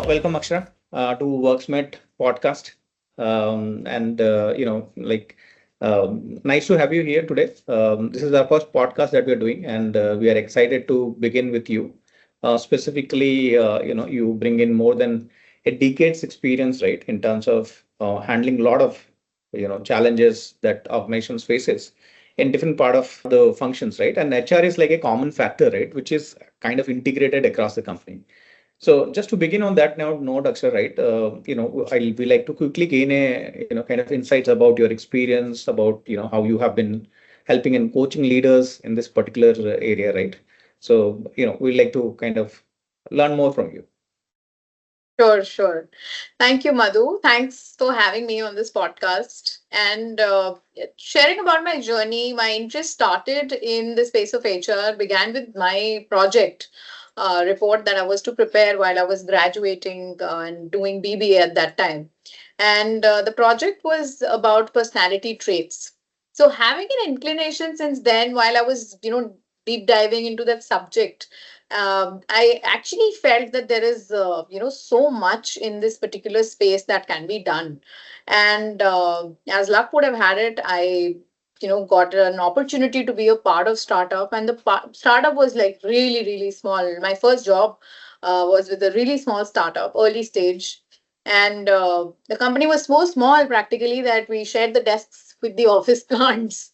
Welcome, Akshara, to Worksmate podcast. And nice to have you here today. This is our first podcast that we are doing, and we are excited to begin with you. Specifically, you bring in more than a decade's experience, right, in terms of handling a lot of challenges that organizations faces in different part of the functions, right? And HR is like a common factor, right, which is kind of integrated across the company. So just to begin on that note, Akshay, right? I'll be like to quickly gain a kind of insights about your experience, about how you have been helping and coaching leaders in this particular area, right? So we'd like to kind of learn more from you. Sure, sure. Thank you, Madhu. Thanks for having me on this podcast and sharing about my journey. My interest started in the space of HR, began with my project report that I was to prepare while I was graduating and doing BBA at that time. And the project was about personality traits. So having an inclination since then, while I was, deep diving into that subject, I actually felt that there is, so much in this particular space that can be done. And as luck would have had it, I, got an opportunity to be a part of startup, and the startup was like really, really small. My first job was with a really small startup, early stage, and the company was so small practically that we shared the desks with the office plants.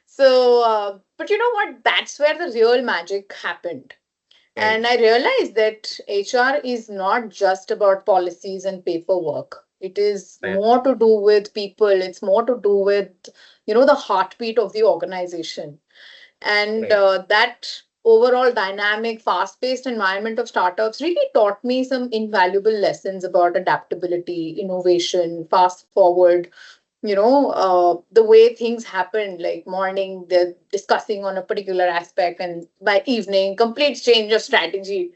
So, but you know what? That's where the real magic happened, and Right. I realized that HR is not just about policies and paperwork. It is Right. more to do with people. It's more to do with, the heartbeat of the organization. And Right. that overall dynamic, fast paced environment of startups really taught me some invaluable lessons about adaptability, innovation, fast forward, the way things happen, like morning they're discussing on a particular aspect, and by evening complete change of strategy.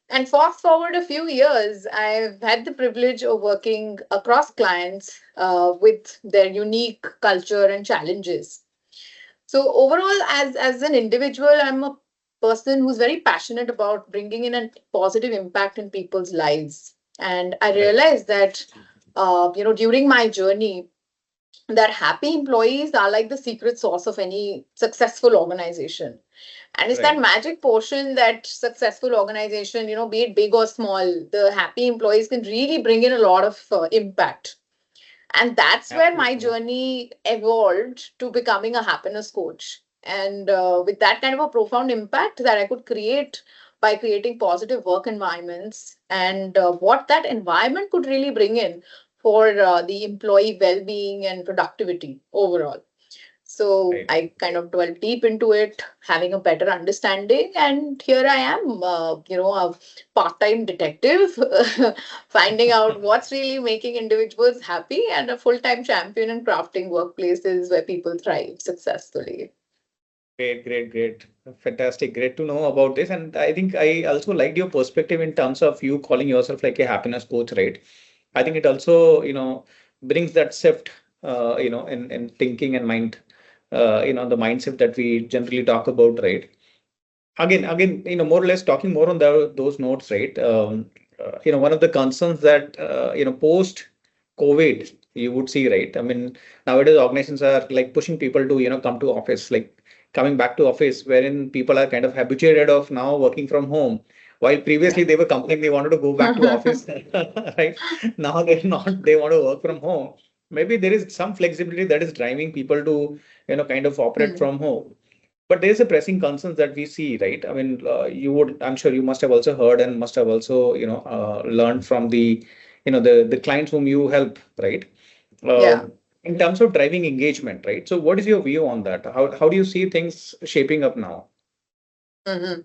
And fast forward a few years, I've had the privilege of working across clients with their unique culture and challenges. So overall, as an individual, I'm a person who's very passionate about bringing in a positive impact in people's lives. And I Right. realized that during my journey, that happy employees are like the secret sauce of any successful organization. And it's that Right. magic portion that successful organization, be it big or small, the happy employees can really bring in a lot of impact. And that's where my Absolutely. journey evolved to becoming a happiness coach. And with that kind of a profound impact that I could create by creating positive work environments, and what that environment could really bring in for the employee well-being and productivity overall. So Right. I kind of dwell deep into it, having a better understanding, and here I am, a part-time detective, finding out what's really making individuals happy, and a full-time champion in crafting workplaces where people thrive successfully. Great. Fantastic. Great to know about this. And I think I also liked your perspective in terms of you calling yourself like a happiness coach, right? I think it also, brings that shift, in thinking and mind, the mindset that we generally talk about, right? Again, more or less talking more on those notes, right? One of the concerns that, post COVID, you would see, right? I mean, nowadays organizations are like pushing people to, come to office, like coming back to office, wherein people are kind of habituated of now working from home. While Yeah. previously they were complaining they wanted to go back to office, right? Now they're not, they want to work from home. Maybe there is some flexibility that is driving people to, kind of operate Hmm. from home. But there's a pressing concerns that we see, right? I mean, I'm sure you must have also heard and must have also, learned from the clients whom you help, right? Yeah. In terms of driving engagement, right? So what is your view on that? How do you see things shaping up now? Hmm.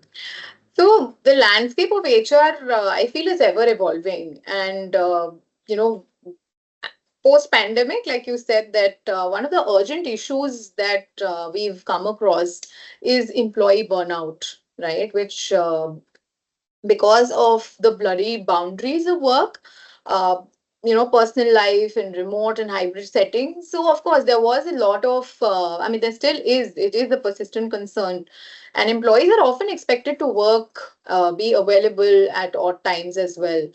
So the landscape of HR, I feel, is ever evolving, and you know, post pandemic, like you said, that one of the urgent issues that we've come across is employee burnout, right? Which because of the blurry boundaries of work, uh, personal life and remote and hybrid settings. So, of course, there was a lot of, I mean, there still is, it is a persistent concern. And employees are often expected to work, be available at odd times as well.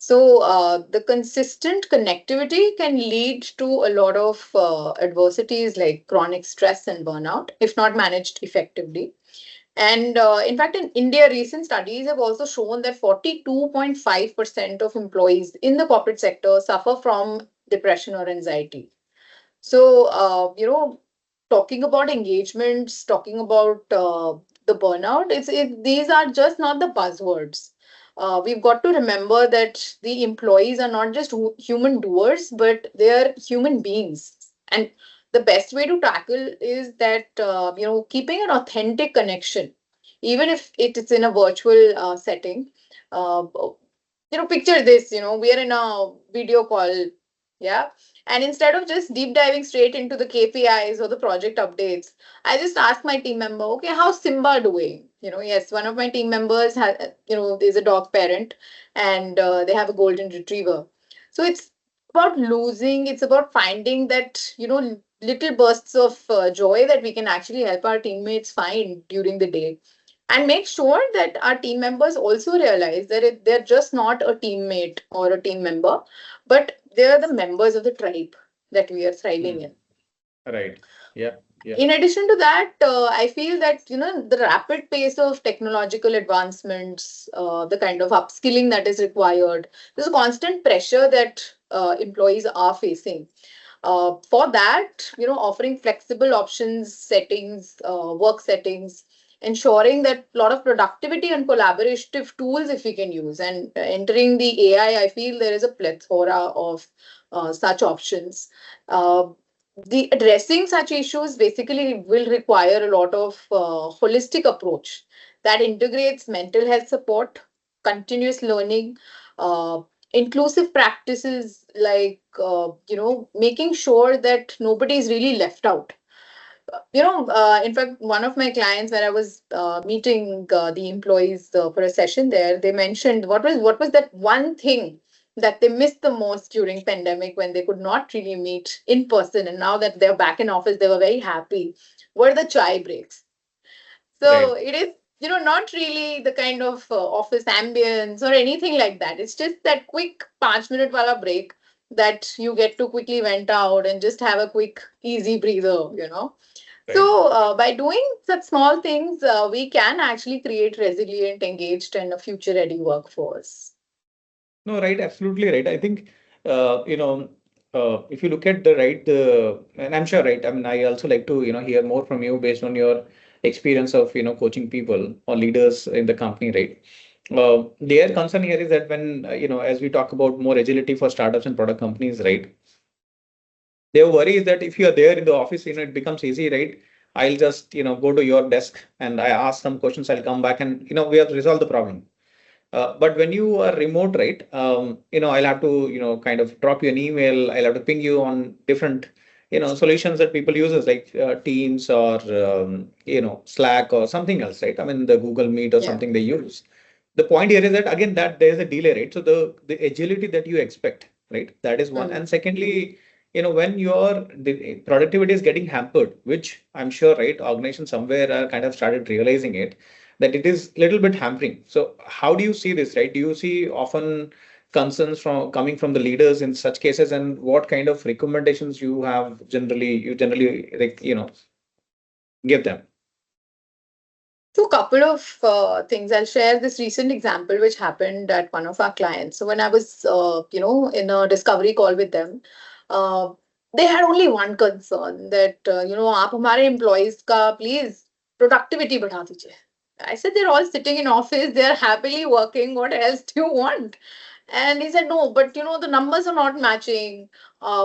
So the consistent connectivity can lead to a lot of adversities like chronic stress and burnout if not managed effectively. And in fact, in India, recent studies have also shown that 42.5% of employees in the corporate sector suffer from depression or anxiety. So, talking about engagements, talking about the burnout, these are just not the buzzwords. We've got to remember that the employees are not just human doers, but they are human beings. And the best way to tackle is that, keeping an authentic connection, even if it is in a virtual setting. Uh, Picture this, we are in a video call, yeah, and instead of just deep diving straight into the KPIs or the project updates, I just ask my team member, okay, how's Simba doing? Yes, one of my team members has, is a dog parent, and they have a golden retriever. So it's about losing, it's about finding that, little bursts of joy that we can actually help our teammates find during the day, and make sure that our team members also realize that they're just not a teammate or a team member, but they're the members of the tribe that we are thriving Mm. in. Right. Yeah. Yeah. In addition to that, I feel that the rapid pace of technological advancements, the kind of upskilling that is required, there's a constant pressure that employees are facing. For that, offering flexible options, settings, work settings, ensuring that a lot of productivity and collaborative tools if we can use, and entering the AI, I feel there is a plethora of such options. Uh, the addressing such issues basically will require a lot of holistic approach that integrates mental health support, continuous learning, uh, inclusive practices like making sure that nobody is really left out. In fact, one of my clients, when I was meeting the employees for a session there, they mentioned what was that one thing that they missed the most during pandemic when they could not really meet in person, and now that they're back in office, they were very happy. Were the chai breaks. So Right. it is, not really the kind of office ambience or anything like that. It's just that quick 5 minute wala break that you get to quickly vent out and just have a quick easy breather. Right. So, by doing such small things, we can actually create resilient, engaged, and a future ready workforce. No, right, absolutely right. I think, if you look at the right, and I'm sure, right, I mean, I also like to, hear more from you based on your experience of, coaching people or leaders in the company, right? Their concern here is that when, as we talk about more agility for startups and product companies, right? Their worry is that if you are there in the office, it becomes easy, right? I'll just, go to your desk and I ask some questions, I'll come back and, we have resolved the problem. But when you are remote, right, I'll have to, kind of drop you an email. I'll have to ping you on different, solutions that people uses like Teams or, Slack or something else, right? I mean, the Google Meet or Yeah. something they use. The point here is that again, that there's a delay, right? So the agility that you expect, right? That is one. Mm. And secondly, when your the productivity is getting hampered, which I'm sure, right, organizations somewhere are kind of started realizing it, that it is a little bit hampering. So how do you see this, right? Do you see often concerns from coming from the leaders in such cases, and what kind of recommendations you generally like, give them? So, a couple of things. I'll share this recent example which happened at one of our clients. So, when I was, in a discovery call with them, uh, they had only one concern that, आप हमारे employees का please productivity बढ़ा दीजिए. I said they're all sitting in office, they're happily working. What else do you want? And he said, no, but the numbers are not matching.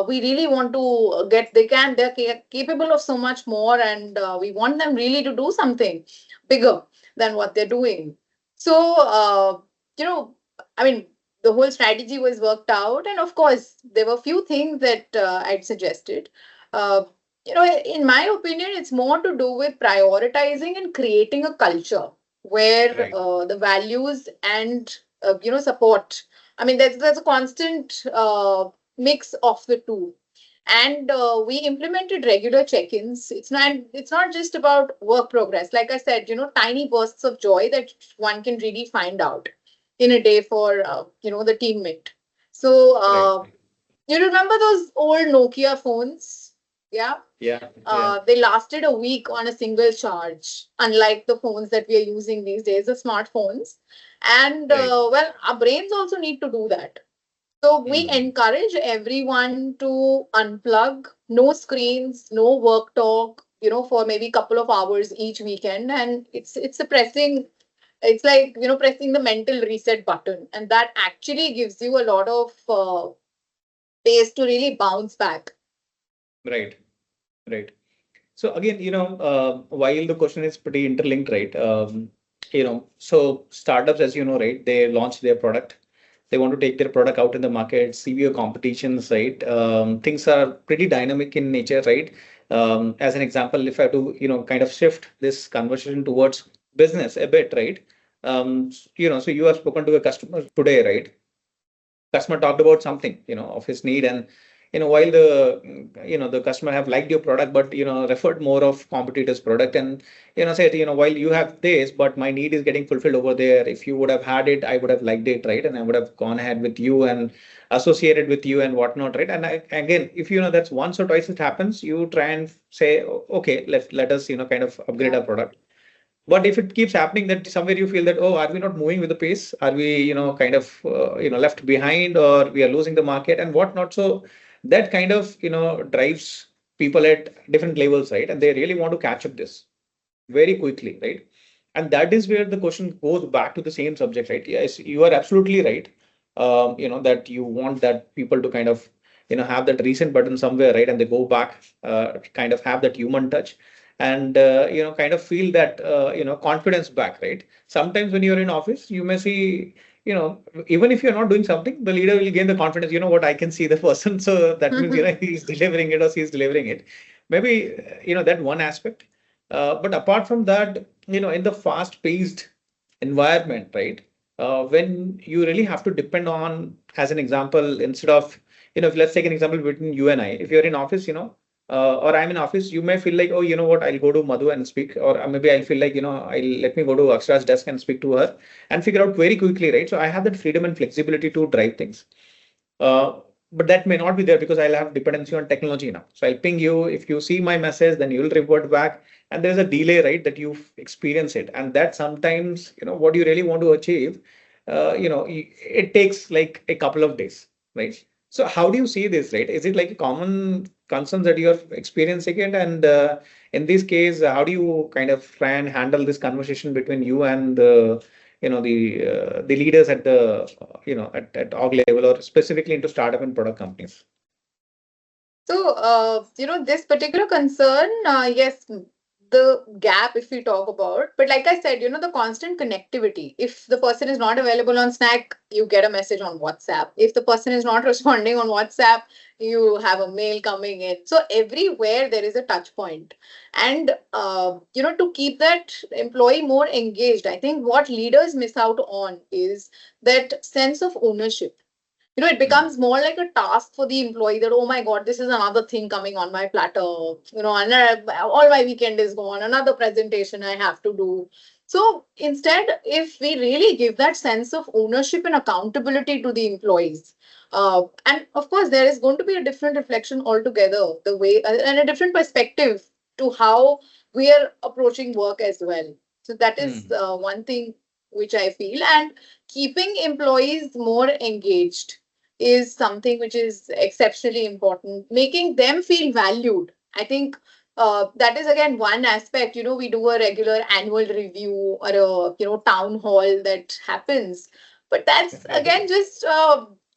We really want to they're capable of so much more, and we want them really to do something bigger than what they're doing. So, you know, I mean, the whole strategy was worked out. And of course, there were a few things that I'd suggested. Uh, in my opinion, it's more to do with prioritizing and creating a culture where Right. the values and, support. I mean, there's a constant mix of the two, and we implemented regular check-ins. It's not just about work progress. Like I said, tiny bursts of joy that one can really find out. in a day for the teammate. So Right. you remember those old Nokia phones? Yeah. Yeah. Yeah. They lasted a week on a single charge, unlike the phones that we are using these days, the smartphones. And Right. well, our brains also need to do that. So we Hmm. encourage everyone to unplug, no screens, no work talk, for maybe a couple of hours each weekend. And it's a pressing, it's like, pressing the mental reset button. And that actually gives you a lot of space to really bounce back. Right. Right. So again, while the question is pretty interlinked, right? So startups, as you know, right, they launch their product. They want to take their product out in the market, severe competitions, right? Things are pretty dynamic in nature, right? As an example, if I have to, kind of shift this conversation towards business a bit, right? So you have spoken to a customer today, right? Customer talked about something of his need, and while the customer have liked your product, but referred more of competitors product, and said, while you have this, but my need is getting fulfilled over there. If you would have had it, I would have liked it, right? And I would have gone ahead with you and associated with you and whatnot, right? And again, if that's once or twice it happens, you try and say, okay, let us kind of upgrade Yeah. our product. But if it keeps happening that somewhere you feel that, oh, are we not moving with the pace? Are we, kind of, left behind, or we are losing the market and whatnot? So that kind of, drives people at different levels, right? And they really want to catch up this very quickly, right? And that is where the question goes back to the same subject, right? Yes, you are absolutely right. That you want that people to kind of, have that reset button somewhere, right? And they go back, kind of have that human touch, and kind of feel that confidence back, right? Sometimes when you're in office, you may see, even if you're not doing something, the leader will gain the confidence. You know what? I can see the person, so that means he's delivering it or she's delivering it. Maybe that one aspect, but apart from that, in the fast-paced environment, right? When you really have to depend on, as an example, instead of, if let's take an example between you and I, if you're in office, or I'm in office, you may feel like, oh, you know what, I'll go to Madhu and speak, or maybe I'll feel like, I'll let me go to Akshara's desk and speak to her and figure out very quickly, right? So I have that freedom and flexibility to drive things. Uh, but that may not be there because I'll have dependency on technology now. So I'll ping you. If you see my message, then you'll revert back. And there's a delay, right, that you experience it. And that sometimes, what you really want to achieve, it takes like a couple of days, right? So how do you see this, right? Is it like a common concerns that you're experiencing it? And in this case, how do you kind of try and handle this conversation between you and the leaders at the at org level, or specifically into startup and product companies? So, this particular concern, yes, the gap, if we talk about, but like I said, the constant connectivity. If the person is not available on Slack, you get a message on WhatsApp. If the person is not responding on WhatsApp, you have a mail coming in. So everywhere there is a touch point. And, to keep that employee more engaged, I think what leaders miss out on is that sense of ownership. It Hmm. becomes more like a task for the employee that, oh my God, this is another thing coming on my platter. And all my weekend is gone, another presentation I have to do. So instead, if we really give that sense of ownership and accountability to the employees, and of course, there is going to be a different reflection altogether, the way and a different perspective to how we are approaching work as well. So that is Hmm. one thing which I feel. And keeping employees more engaged is something which is exceptionally important. Making them feel valued. I think that is again one aspect. We do a regular annual review or a town hall that happens, but that's Right. again just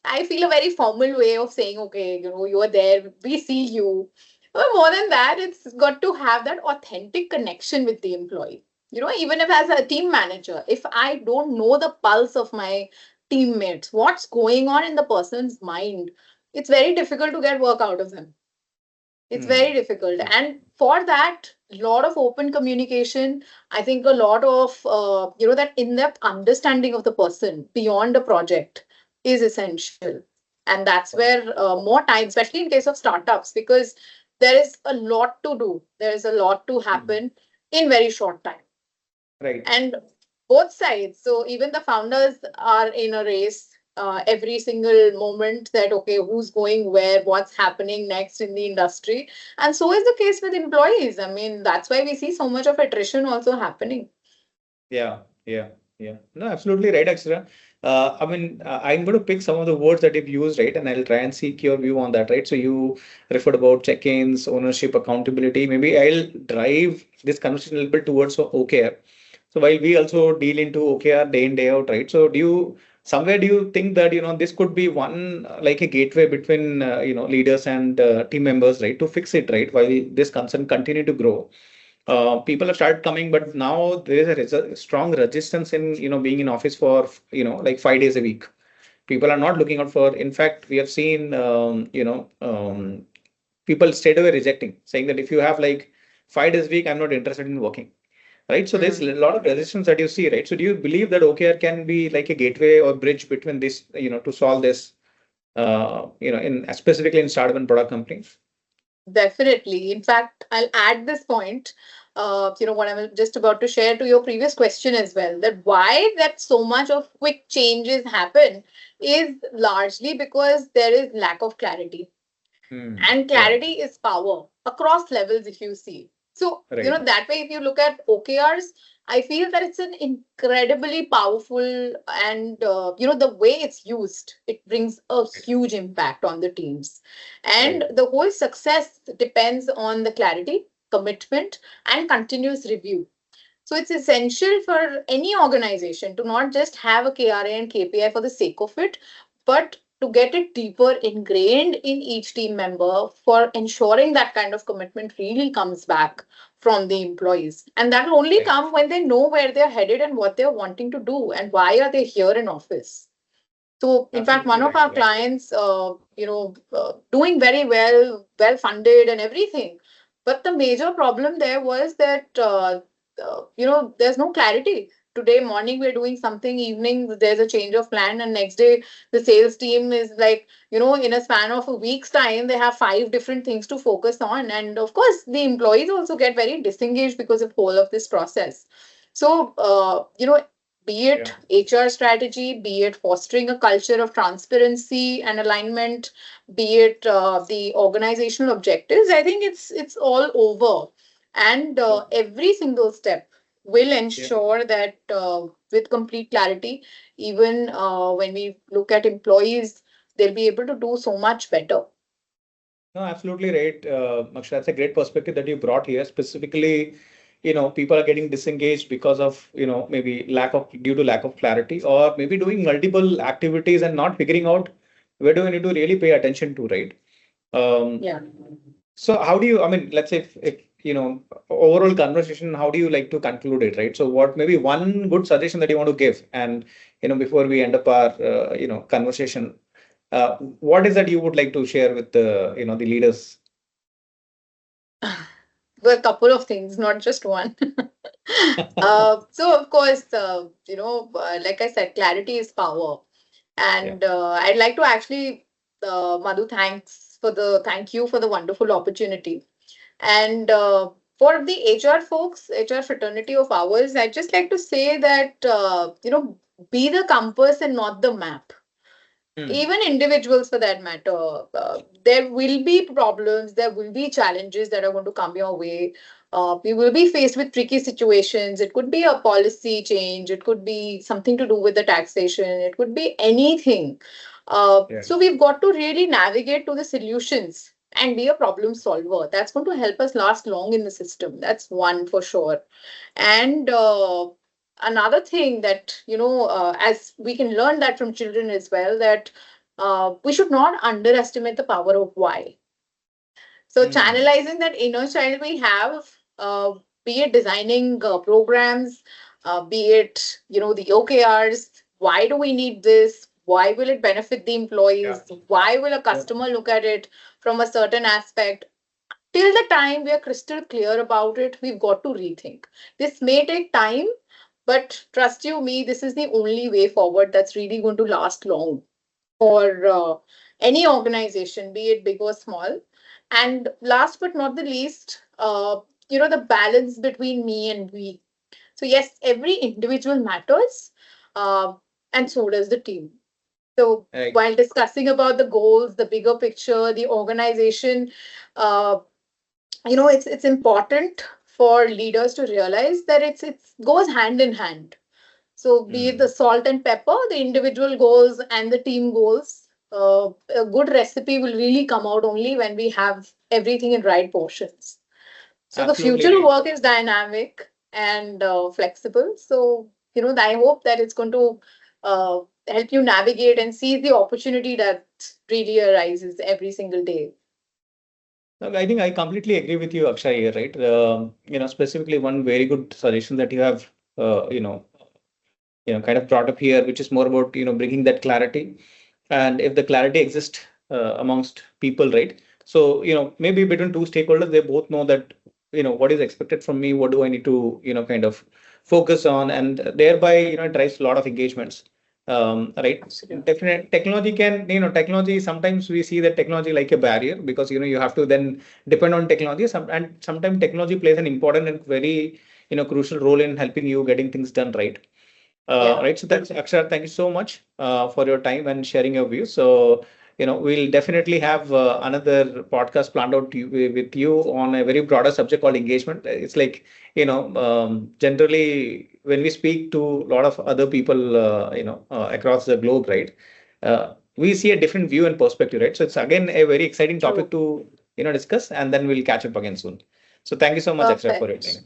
I feel a very formal way of saying, okay, you are there, we see you. But more than that, it's got to have that authentic connection with the employee. Even if as a team manager, if I don't know the pulse of my teammates, what's going on in the person's mind, it's very difficult to get work out of them. It's Hmm. very difficult. Right. And for that, a lot of open communication, I think a lot of, that in-depth understanding of the person beyond a project is essential. And that's where more time, especially in case of startups, because there is a lot to do. There is a lot to Hmm. happen in very short time. Right. And both sides. So even the founders are in a race every single moment, that okay, who's going where, what's happening next in the industry. And so is the case with employees. I mean, that's why we see so much of attrition also happening. Yeah, yeah, yeah. No, absolutely right, Akshara. I mean, I'm going to pick some of the words that you've used, right? And I'll try and seek your view on that, right? So you referred about check-ins, ownership, accountability. Maybe I'll drive this conversation a little bit towards OKR. So while we also deal into OKR day in, day out, right? So somewhere do you think that, this could be one, like a gateway between, leaders and team members, right? To fix it, right? While this concern continue to grow, people have started coming, but now there is a strong resistance in being in office for like 5 days a week. People are not looking out for. In fact, we have seen people straight away rejecting, saying that if you have like 5 days a week, I'm not interested in working. Right. So there's a Mm. lot of resistance that you see, right? So do you believe that OKR can be like a gateway or bridge between this, to solve this, in specifically in startup and product companies? Definitely. In fact, I'll add this point, what I'm just about to share to your previous question as well, that why that so much of quick changes happen is largely because there is lack of clarity. Hmm. And Yeah. clarity is power across levels, if you see. So, Right. that way, if you look at OKRs, I feel that it's an incredibly powerful, and, the way it's used, it brings a Right. huge impact on the teams. And Right. the whole success depends on the clarity, commitment, and continuous review. So it's essential for any organization to not just have a KRA and KPI for the sake of it, but to get it deeper ingrained in each team member for ensuring that kind of commitment really comes back from the employees. And that will only Right. come when they know where they're headed and what they're wanting to do and why are they here in office. So, in fact, one Absolutely of right. our Yeah. clients, doing very well, well funded and everything. But the major problem there was that, there's no clarity. Today morning we're doing something, evening there's a change of plan, and next day the sales team is like, in a span of a week's time, they have five different things to focus on. And of course, the employees also get very disengaged because of whole of this process. So, be Yeah. it HR strategy, be it fostering a culture of transparency and alignment, be it the organizational objectives, I think it's all over, and Yeah. every single step will Yeah. ensure that with complete clarity, even when we look at employees, they'll be able to do so much better. No, absolutely right. Akshay, that's a great perspective that you brought here. Specifically, people are getting disengaged because of, maybe due to lack of clarity, or maybe doing multiple activities and not figuring out where do we need to really pay attention to, right? Um, Yeah. so how do you, I mean, let's say if overall conversation, how do you like to conclude it, right? So what maybe one good suggestion that you want to give, and before we end up our conversation, what is that you would like to share with the the leaders? Well, a couple of things, not just one. So of course, like I said, clarity is power. Yeah. And I'd like to actually, Madhu, thank you for the wonderful opportunity. And for the HR folks, HR fraternity of ours, I'd just like to say that, be the compass and not the map. Hmm. Even individuals for that matter, there will be problems, there will be challenges that are going to come your way. We will be faced with tricky situations. It could be a policy change, it could be something to do with the taxation, it could be anything. Yeah. So we've got to really navigate to the solutions and be a problem solver. That's going to help us last long in the system. That's one for sure. And another thing that, as we can learn that from children as well, that we should not underestimate the power of why. So Hmm. channelizing that inner child we have, be it designing programs, be it, the OKRs, why do we need this? Why will it benefit the Yeah. employees? Why will a Yeah. customer look at it from a certain aspect? Till the time we are crystal clear about it, we've got to rethink. This may take time, but trust you me, this is the only way forward that's really going to last long for any organization, be it big or small. And last but not the least, the balance between me and we. So yes, every individual matters, uh, and so does the team. So Right. while discussing about the goals, the bigger picture, the organization, uh, it's important for leaders to realize that it's goes hand in hand. So be it the Mm. salt and pepper, the individual goals and the team goals, a good recipe will really come out only when we have everything in right portions. So the Absolutely future right. work is dynamic and flexible. So I hope that it's going to uh, help you navigate and seize the opportunity that really arises every single day. I think I completely agree with you, Akshay, here, right? Specifically one very good suggestion that you have, uh, you know, kind of brought up here, which is more about, bringing that clarity. And if the clarity exists amongst people, right? So, maybe between two stakeholders, they both know that, what is expected from me, what do I need to, kind of focus on, and thereby, it drives a lot of engagements. Right. Absolutely. Definitely, technology, sometimes we see that technology like a barrier because, you have to then depend on technology. And sometimes technology plays an important and very, crucial role in helping you getting things done right. Yeah. Right. So thanks, Akshar. Thank you so much for your time and sharing your views. So, we'll definitely have another podcast planned out with you on a very broader subject called engagement. It's like, generally when we speak to a lot of other people, across the globe, right? We see a different view and perspective, right? So it's again a very exciting topic True. to, discuss, and then we'll catch up again soon. So thank you so much, Akshar, for your Perfect. time.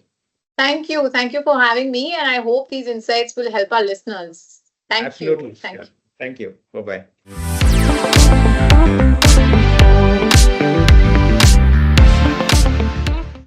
Thank you. Thank you for having me. And I hope these insights will help our listeners. Thank you. Absolutely. Thank Yeah. you. Thank you. Bye bye.